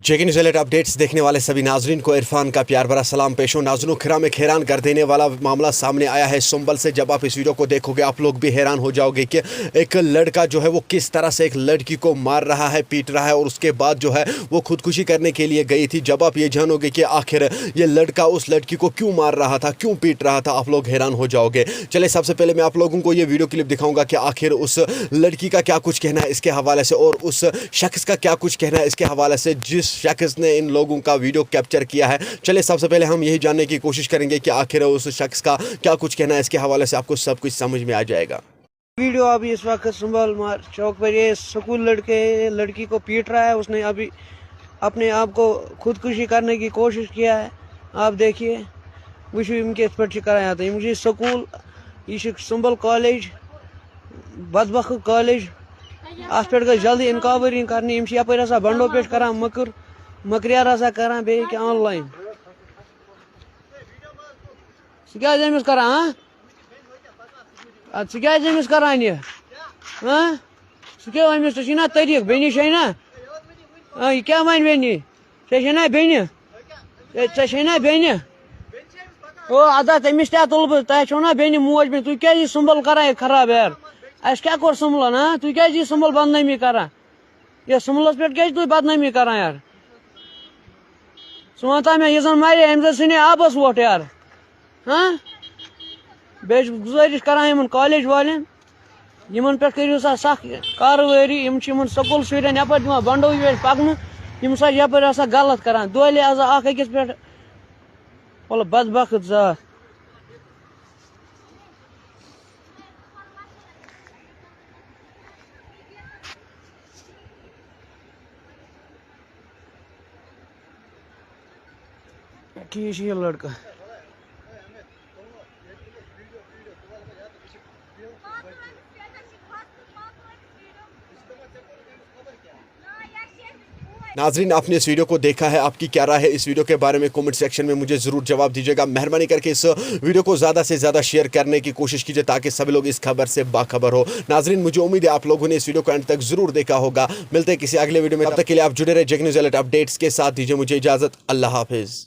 जेके news alert updates देखने वाले सभी नाजरीन को इरफान का प्यार भरा सलाम पेश हो। नाज़रीन, खिरा में हैरान कर देने वाला मामला सामने आया है संबल से। जब आप इस वीडियो को देखोगे आप लोग भी हैरान हो जाओगे कि एक लड़का जो है वो किस तरह से एक लड़की को मार रहा है, पीट रहा है और उसके बाद जो है वो खुदकुशी करने के लिए गई थी। जब आप ये जानोगे कि आखिर ये लड़का उस लड़की को क्यों मार रहा था, क्यों पीट रहा था, आप लोग हैरान हो जाओगे। चले सबसे पहले मैं आप लोगों को ये वीडियो क्लिप दिखाऊंगा कि आखिर उस लड़की का क्या कुछ कहना है इसके हवाले से और उस शख्स का क्या कुछ कहना है इसके हवाले से जिस शख्स ने इन लोगों का वीडियो कैप्चर किया है। चलिए सबसे पहले हम यही जानने की कोशिश करेंगे कि आखिर उस शख्स का क्या कुछ कहना है। इसके हवाले से आपको सब कुछ समझ में आ जाएगा। वीडियो अभी इस वक्त संभल चौक पर ये स्कूल लड़की को पीट रहा है। उसने अभी अपने आप को खुदकुशी करने की कोशिश किया है। आप देखिए वुचु इनके पे कराया था मुझे स्कूल यह संभल कॉलेज बदबख कॉलेज अत पे गई जल्दी इनकवरी करनी यपर बंडो पे कर मकरियार कर बे ऑनलाइन सह कर सह करान यह सह ना तरीक बेनि ना यह क्या वन बेनि ना बेनि ना बेनि ओ अदा तमिस तुल बह तुम ना बेनि मोज बे तुम क्या संभल कर खराब यार अस क्या कोर संभलन तुम क्या संभल बदनामी कर ये संभलस पे क्या तुम बदनामी कर यार वन ता मे यह मर अम सन आबस वोट यार बे गुजारिश कर कॉलेज वाले पे करो सा सख कार्रवाई स्कूल शुरन यपर दिवान बंडो पकन यपर गलत कर दोले अकिस पे वल बदबख्त ज़ात ठीक ये लड़का नाजरीन, आपने इस वीडियो को देखा है, आपकी क्या राय है इस वीडियो के बारे में कमेंट सेक्शन में मुझे ज़रूर जवाब दीजिएगा। मेहरबानी करके इस वीडियो को ज़्यादा से ज़्यादा शेयर करने की कोशिश कीजिए ताकि सभी लोग इस खबर से बाखबर हो। नाजरीन, मुझे उम्मीद है आप लोगों ने इस वीडियो को एंड तक ज़रूर देखा होगा। मिलते हैं किसी अगले वीडियो में, तब तक के लिए आप जुड़े रहे जेके न्यूज़ अलर्ट अपडेट्स के साथ। दीजिए मुझे इजाज़त। अल्लाह हाफिज़।